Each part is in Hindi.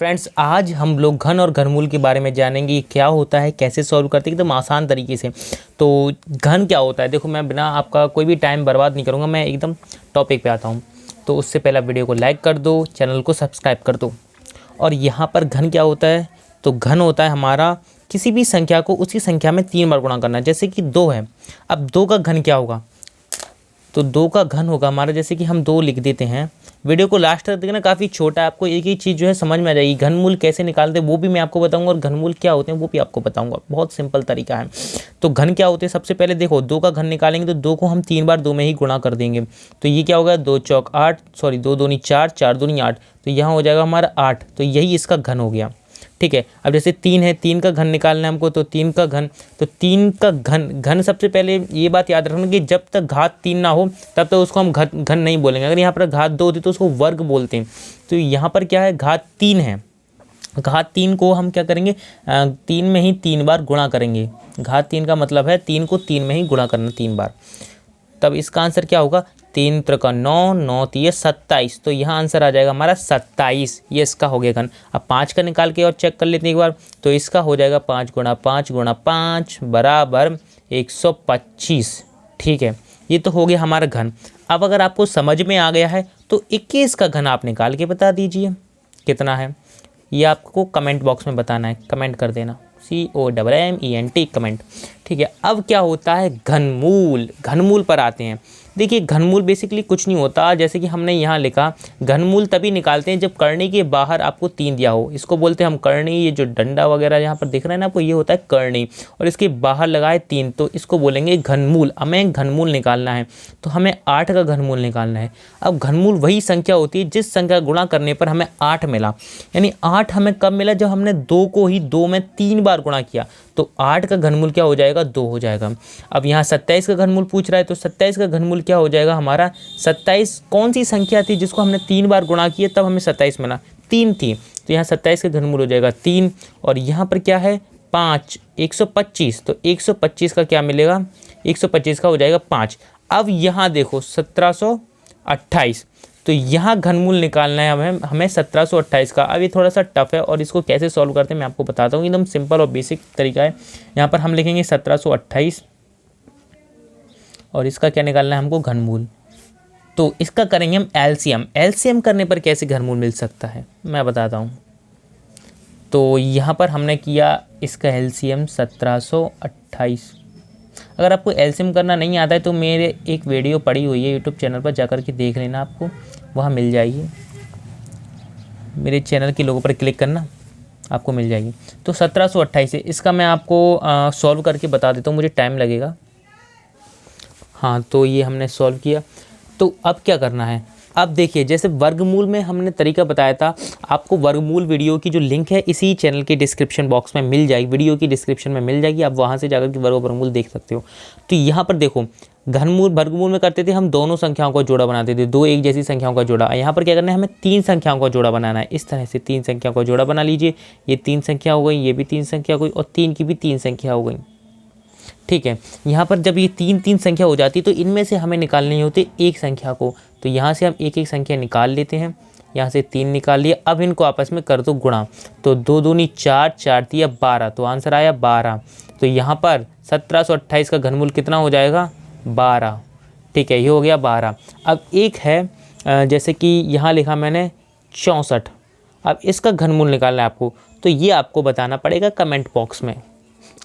फ्रेंड्स, आज हम लोग घन और घनमूल के बारे में जानेंगे। क्या होता है, कैसे सॉल्व करते हैं एकदम आसान तरीके से। तो घन क्या होता है, देखो मैं बिना आपका कोई भी टाइम बर्बाद नहीं करूँगा, मैं एकदम टॉपिक पे आता हूँ। तो उससे पहले वीडियो को लाइक कर दो, चैनल को सब्सक्राइब कर दो। और यहाँ पर घन क्या होता है, तो घन होता है हमारा किसी भी संख्या को उसकी संख्या में 3 बार गुणा करना। जैसे कि 2 है, अब 2 का घन क्या होगा, तो 2 का घन होगा हमारा, जैसे कि हम 2 लिख देते हैं। वीडियो को लास्ट तक देखना, काफ़ी छोटा है, आपको एक ही चीज़ जो है समझ में आ जाएगी। घनमूल कैसे निकालते हैं वो भी मैं आपको बताऊंगा, और घनमूल क्या होते हैं वो भी आपको बताऊंगा। बहुत सिंपल तरीका है। तो घन क्या होते हैं, सबसे पहले देखो 2 का घन निकालेंगे तो 2 को हम 3 बार 2 में ही गुणा कर देंगे। तो ये क्या होगा, 2 चौक 8, सॉरी 2 दूनी 4, 4 दूनी 8, तो यहाँ हो जाएगा हमारा 8। तो यही इसका घन हो गया। ठीक है, अब जैसे 3 है, 3 का घन निकालना है हमको, तो 3 का घन, तो 3 का घन सबसे पहले ये बात याद रखना कि जब तक घात 3 ना हो तब तक उसको हम घन नहीं बोलेंगे। अगर यहाँ पर घात 2 होती तो उसको वर्ग बोलते हैं। तो यहाँ पर क्या है, घात 3 है, घात 3 को हम क्या करेंगे, 3 में ही 3 बार गुणा करेंगे। घात 3 का मतलब है 3 को 3 में ही गुणा करना 3 बार। तब इसका आंसर क्या होगा, 3 त्रिका 9, 9 तिये 27। तो यहाँ आंसर आ जाएगा हमारा 27। ये इसका हो गया घन। अब 5 का निकाल के और चेक कर लेते हैं एक बार। तो इसका हो जाएगा 5 गुणा 5 गुणा 5 बराबर 125। ठीक है, ये तो हो गया हमारा घन। अब अगर आपको समझ में आ गया है तो 21 का घन आप निकाल के बता दीजिए कितना है। ये आपको कमेंट बॉक्स में बताना है, कमेंट कर देना, COMMENT कमेंट। ठीक है, अब क्या होता है घनमूल। घनमूल पर आते हैं। देखिए घनमूल बेसिकली कुछ नहीं होता, जैसे कि हमने यहाँ लिखा, घनमूल तभी निकालते हैं जब करनी के बाहर आपको 3 दिया हो। इसको बोलते हैं हम करनी। ये जो डंडा वगैरह यहाँ पर दिख रहा है ना आपको, ये होता है करनी, और इसके बाहर लगाए 3, तो इसको बोलेंगे घनमूल। हमें घनमूल निकालना है तो हमें 8 का घनमूल निकालना है। अब घनमूल वही संख्या होती है जिस संख्या गुणा करने पर हमें 8 मिला। यानी 8 हमें कब मिला, जब हमने 2 को ही 2 में 3 बार गुणा किया। तो 8 का घनमूल क्या हो जाएगा, 2 हो जाएगा। अब यहाँ 27 का घनमूल पूछ रहा है, तो 27 का घनमूल क्या हो जाएगा हमारा, 27 कौन सी संख्या थी जिसको हमने 3 बार गुणा किया तब हमें 27 मिला, 3 थी। तो यहाँ 27 का घनमूल हो जाएगा 3। और यहाँ पर क्या है 5, 125। तो 125 का क्या मिलेगा, 125 का हो जाएगा 5। अब यहाँ देखो 1728, तो यहाँ घनमूल निकालना है हमें 1728 का। अब ये थोड़ा सा टफ है और इसको कैसे सॉल्व करते हैं मैं आपको बताता हूँ। एकदम सिंपल और बेसिक तरीका है। यहाँ पर हम लिखेंगे 1728 और इसका क्या निकालना है हमको, घनमूल। तो इसका करेंगे हम एलसीएम। एलसीएम करने पर कैसे घनमूल मिल सकता है मैं बताता हूँ। तो यहाँ पर हमने किया इसका एलसीएम 1728। अगर आपको एलसीएम करना नहीं आता है तो मेरे एक वीडियो पड़ी हुई है यूट्यूब चैनल पर, जाकर के देख लेना, आपको वहाँ मिल जाएगी। मेरे चैनल के लोगों पर क्लिक करना, आपको मिल जाएगी। तो 1728 है, इसका मैं आपको सॉल्व करके बता देता हूँ, मुझे टाइम लगेगा। हाँ, तो ये हमने सॉल्व किया। तो अब क्या करना है, अब देखिए जैसे वर्गमूल में हमने तरीका बताया था, आपको वर्गमूल वीडियो की जो लिंक है इसी चैनल के डिस्क्रिप्शन बॉक्स में मिल जाएगी, वीडियो की डिस्क्रिप्शन में मिल जाएगी। आप वहाँ से जाकर के वर्गमूल देख सकते हो। तो यहाँ पर देखो घनमूल वर्गमूल में करते थे हम दोनों संख्याओं का जोड़ा बनाते थे, 2 एक जैसी संख्याओं का जोड़ा। यहाँ पर क्या करना है, हमें 3 संख्याओं का जोड़ा बनाना है। इस तरह से 3 संख्याओं का जोड़ा बना लीजिए। ये 3 संख्या हो गई, ये भी 3 संख्या हो गई, और 3 की भी 3 संख्या हो गई। ठीक है, यहाँ पर जब ये 3 संख्या हो जाती है तो इनमें से हमें निकालनी होती है एक संख्या को। तो यहाँ से हम एक एक संख्या निकाल लेते हैं। यहाँ से 3 निकाल लिए। अब इनको आपस में कर दो गुणा। तो 2 दूनी 4, 4 तिया 12, तो आंसर आया 12। तो यहाँ पर 1728 का घनमूल कितना हो जाएगा, 12। ठीक है, ये हो गया 12। अब एक है जैसे कि यहाँ लिखा मैंने 64। अब इसका घनमूल निकालना है आपको, तो ये आपको बताना पड़ेगा कमेंट बॉक्स में।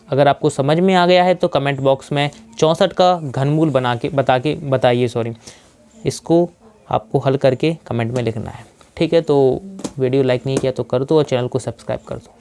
अगर आपको समझ में आ गया है तो कमेंट बॉक्स में 64 का घनमूल बताइए। इसको आपको हल करके कमेंट में लिखना है। ठीक है, तो वीडियो लाइक नहीं किया तो कर दो और चैनल को सब्सक्राइब कर दो।